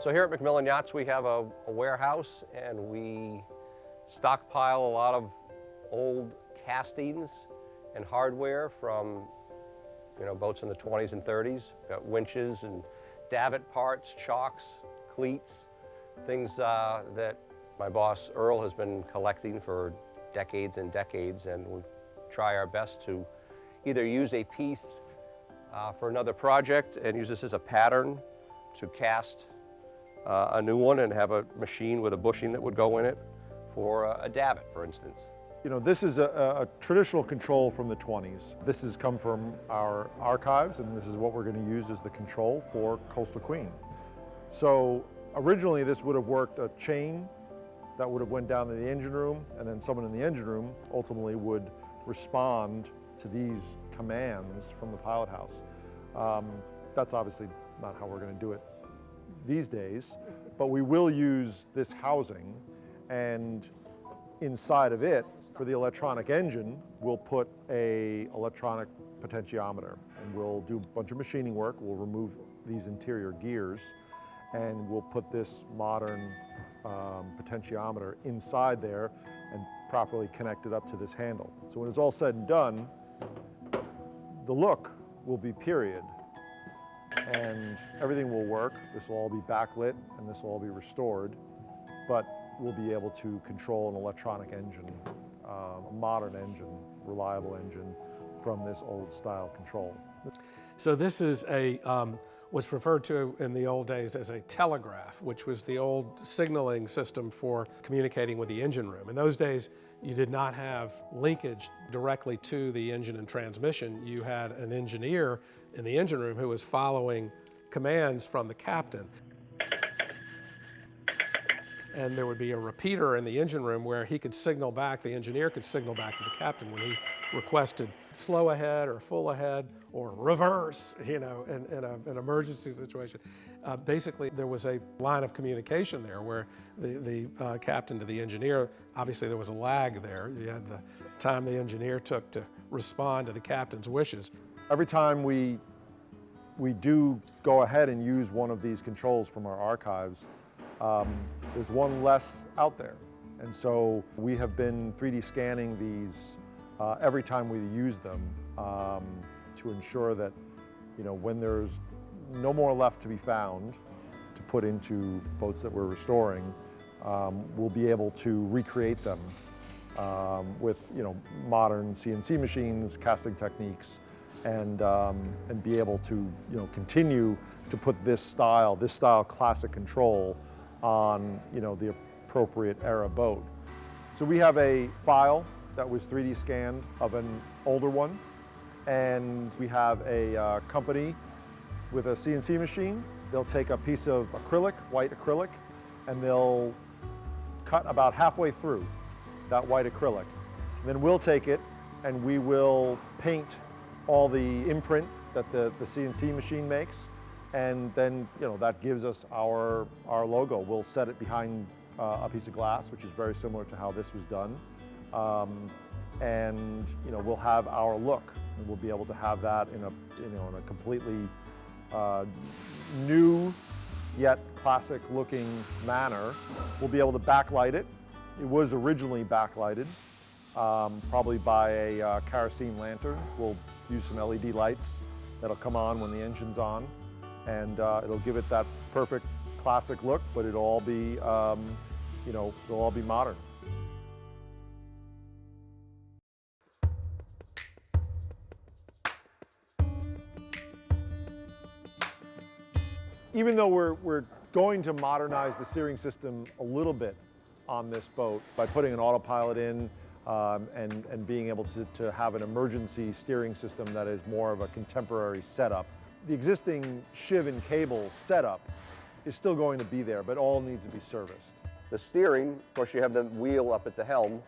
So here at McMillan Yachts, we have a warehouse, and we stockpile a lot of old castings and hardware from boats in the 20s and 30s. We've got winches and davit parts, chocks, cleats, things that my boss Earl has been collecting for decades and decades, and we try our best to either use a piece for another project and use this as a pattern to cast a new one and have a machine with a bushing that would go in it for a davit, for instance. This is a traditional control from the 20s. This has come from our archives, and this is what we're going to use as the control for Coastal Queen. So originally this would have worked a chain that would have went down to the engine room, and then someone in the engine room ultimately would respond to these commands from the pilot house. That's obviously not how we're going to do it these days, but we will use this housing, and inside of it, for the electronic engine, we'll put a electronic potentiometer, and we'll do a bunch of machining work. We'll remove these interior gears, and we'll put this modern potentiometer inside there and properly connect it up to this handle. So when it's all said and done, the look will be period, and everything will work. This will all be backlit, and this will all be restored, but we'll be able to control an electronic engine, a modern engine, reliable engine from this old style control. So this is was referred to in the old days as a telegraph, which was the old signaling system for communicating with the engine room. In those days, you did not have linkage directly to the engine and transmission. You had an engineer in the engine room who was following commands from the captain. And there would be a repeater in the engine room where he could signal back, the engineer could signal back to the captain when he requested slow ahead or full ahead or reverse, in an emergency situation. Basically, there was a line of communication there where the captain to the engineer, obviously there was a lag there. You had the time the engineer took to respond to the captain's wishes. Every time we do go ahead and use one of these controls from our archives, there's one less out there. And so we have been 3D scanning these every time we use them to ensure that, when there's no more left to be found to put into boats that we're restoring, we'll be able to recreate them with, modern CNC machines, casting techniques, and be able to, continue to put this style classic control on, the appropriate era boat. So we have a file that was 3D scanned of an older one, and we have a company with a CNC machine. They'll take a piece of acrylic, white acrylic, and they'll cut about halfway through that white acrylic. And then we'll take it and we will paint all the imprint that the CNC machine makes, and then that gives us our logo. We'll set it behind a piece of glass, which is very similar to how this was done, and we'll have our look, and we'll be able to have that in a completely new yet classic looking manner. We'll be able to backlight it. It was originally backlighted, probably by a kerosene lantern. We'll use some LED lights that'll come on when the engine's on, and it'll give it that perfect classic look, but it'll all be, it'll all be modern. Even though we're going to modernize the steering system a little bit on this boat by putting an autopilot in and being able to have an emergency steering system that is more of a contemporary setup, the existing shiv and cable setup is still going to be there, but all needs to be serviced. The steering, of course, you have the wheel up at the helm,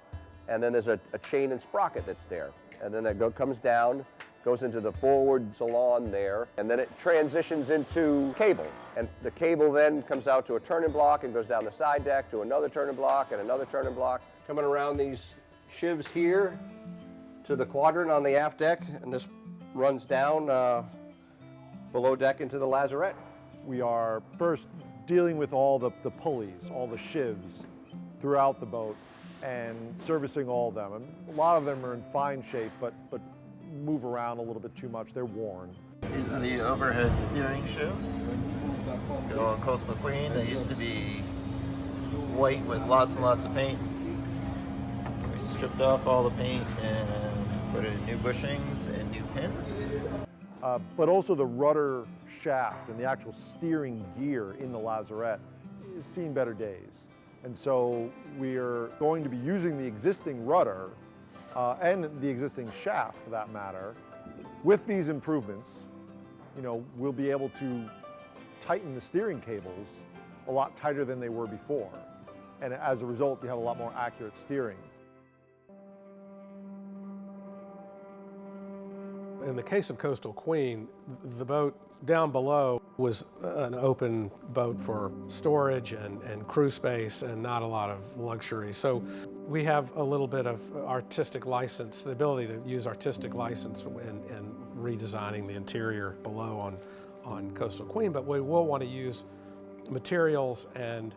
and then there's a chain and sprocket that's there. And then it comes down, goes into the forward salon there, and then it transitions into cable. And the cable then comes out to a turning block and goes down the side deck to another turning block and another turning block. Coming around these shivs here to the quadrant on the aft deck, and this runs down below deck into the lazarette. We are first dealing with all the pulleys, all the shivs throughout the boat and servicing all of them. And a lot of them are in fine shape, but move around a little bit too much. They're worn. These are the overhead steering shifts. Go on Coastal Queen. They used to be white with lots and lots of paint. We stripped off all the paint and put in new bushings and new pins. But also the rudder shaft and the actual steering gear in the lazarette has seen better days. And so we're going to be using the existing rudder and the existing shaft, for that matter. With these improvements, we'll be able to tighten the steering cables a lot tighter than they were before. And as a result, you have a lot more accurate steering. In the case of Coastal Queen, the boat down below was an open boat for storage and crew space and not a lot of luxury. So we have a little bit of artistic license, the ability to use artistic license in redesigning the interior below on Coastal Queen, but we will want to use materials and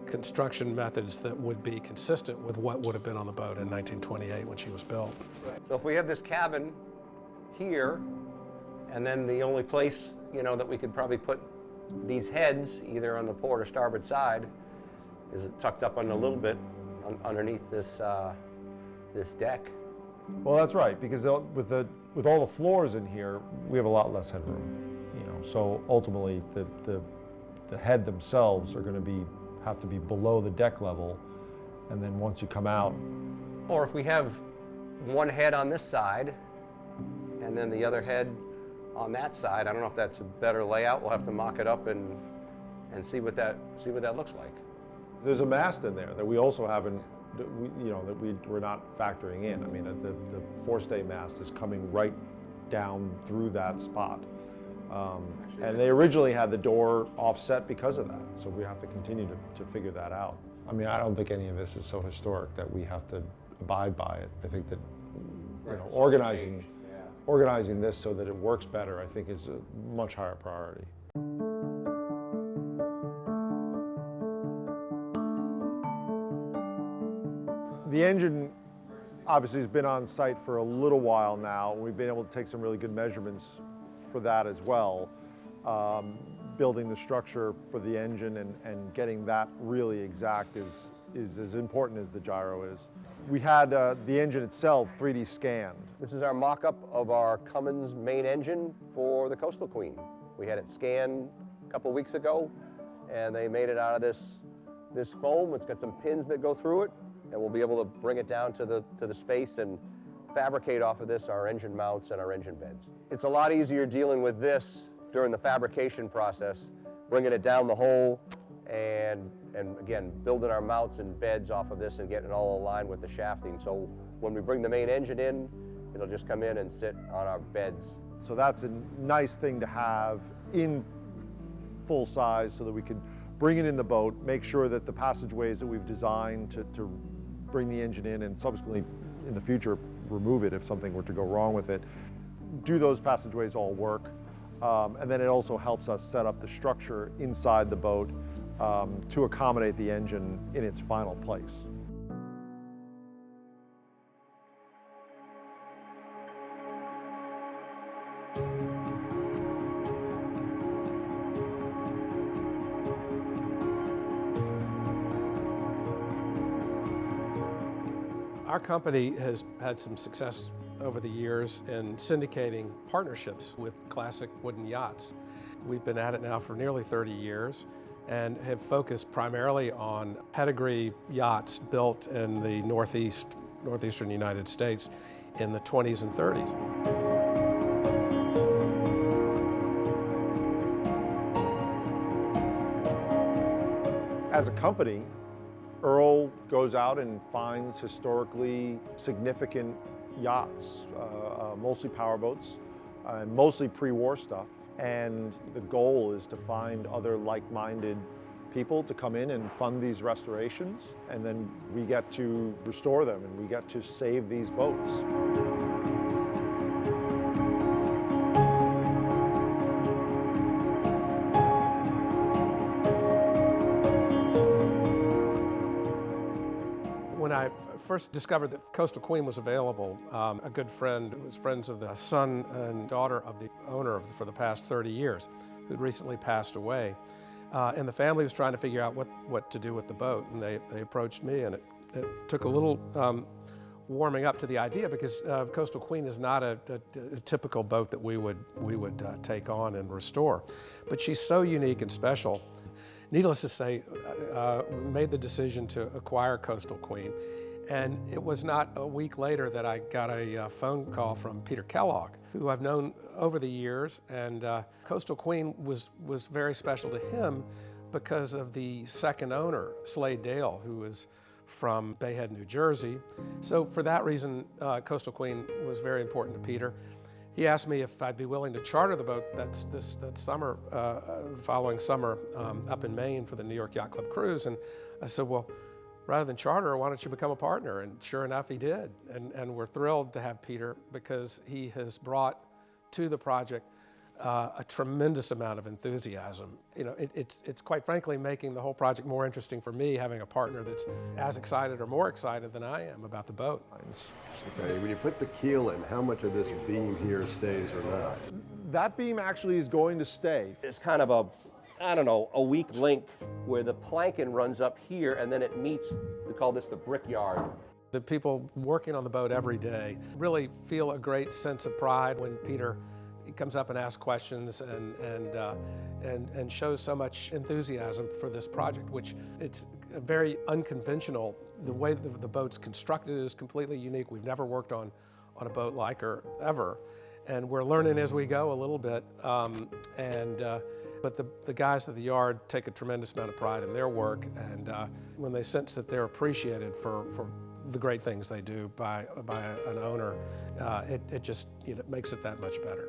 construction methods that would be consistent with what would have been on the boat in 1928 when she was built. So if we have this cabin here, and then the only place, that we could probably put these heads, either on the port or starboard side, is it tucked up on a little bit underneath this this deck. Well, that's right, because with all the floors in here, we have a lot less headroom. So ultimately, the head themselves are going to have to be below the deck level, and then once you come out. Or if we have one head on this side, and then the other head on that side, I don't know if that's a better layout. We'll have to mock it up and see what that looks like. There's a mast in there that we also haven't, that we're not factoring in. I mean, the forestay mast is coming right down through that spot. And they originally had the door offset because of that, so we have to continue to figure that out. I mean, I don't think any of this is so historic that we have to abide by it. I think that organizing this so that it works better, I think, is a much higher priority. The engine obviously has been on site for a little while now. We've been able to take some really good measurements for that as well. Building the structure for the engine and getting that really exact is as important as the gyro is. We had the engine itself 3D scanned. This is our mock-up of our Cummins main engine for the Coastal Queen. We had it scanned a couple weeks ago, and they made it out of this foam. It's got some pins that go through it, and we'll be able to bring it down to the space and fabricate off of this our engine mounts and our engine beds. It's a lot easier dealing with this during the fabrication process, bringing it down the hole and again, building our mounts and beds off of this and getting it all aligned with the shafting. So when we bring the main engine in, it'll just come in and sit on our beds. So that's a nice thing to have in full size so that we can bring it in the boat, make sure that the passageways that we've designed to bring the engine in and subsequently in the future remove it if something were to go wrong with it, do those passageways all work. And then it also helps us set up the structure inside the boat to accommodate the engine in its final place. Our company has had some success over the years in syndicating partnerships with classic wooden yachts. We've been at it now for nearly 30 years and have focused primarily on pedigree yachts built in the northeastern United States in the 20s and 30s. As a company, Earl goes out and finds historically significant yachts, mostly powerboats, and mostly pre-war stuff. And the goal is to find other like-minded people to come in and fund these restorations, and then we get to restore them and we get to save these boats. first discovered that Coastal Queen was available, a good friend who was friends of the son and daughter of the owner for the past 30 years, who'd recently passed away. And the family was trying to figure out what to do with the boat, and they approached me, and it took a little warming up to the idea, because Coastal Queen is not a typical boat that we would take on and restore. But she's so unique and special. Needless to say, we made the decision to acquire Coastal Queen, and it was not a week later that I got a phone call from Peter Kellogg, who I've known over the years, and Coastal Queen was very special to him because of the second owner, Slade Dale, who was from Bayhead, New Jersey. So for that reason, Coastal Queen was very important to Peter. He asked me if I'd be willing to charter the boat that summer, following summer, up in Maine for the New York Yacht Club cruise. And I said, well, rather than charter, why don't you become a partner? And sure enough, he did. And we're thrilled to have Peter, because he has brought to the project a tremendous amount of enthusiasm. You know, it's quite frankly making the whole project more interesting for me, having a partner that's as excited or more excited than I am about the boat. Okay, when you put the keel in, how much of this beam here stays or not? That beam actually is going to stay. It's kind of a weak link where the planking runs up here and then it meets, we call this the brickyard. The people working on the boat every day really feel a great sense of pride when Peter comes up and asks questions and shows so much enthusiasm for this project, which it's very unconventional. The way the boat's constructed is completely unique. We've never worked on a boat like her ever, and we're learning as we go a little bit. But the guys at the yard take a tremendous amount of pride in their work, and when they sense that they're appreciated for the great things they do by an owner, it just makes it that much better.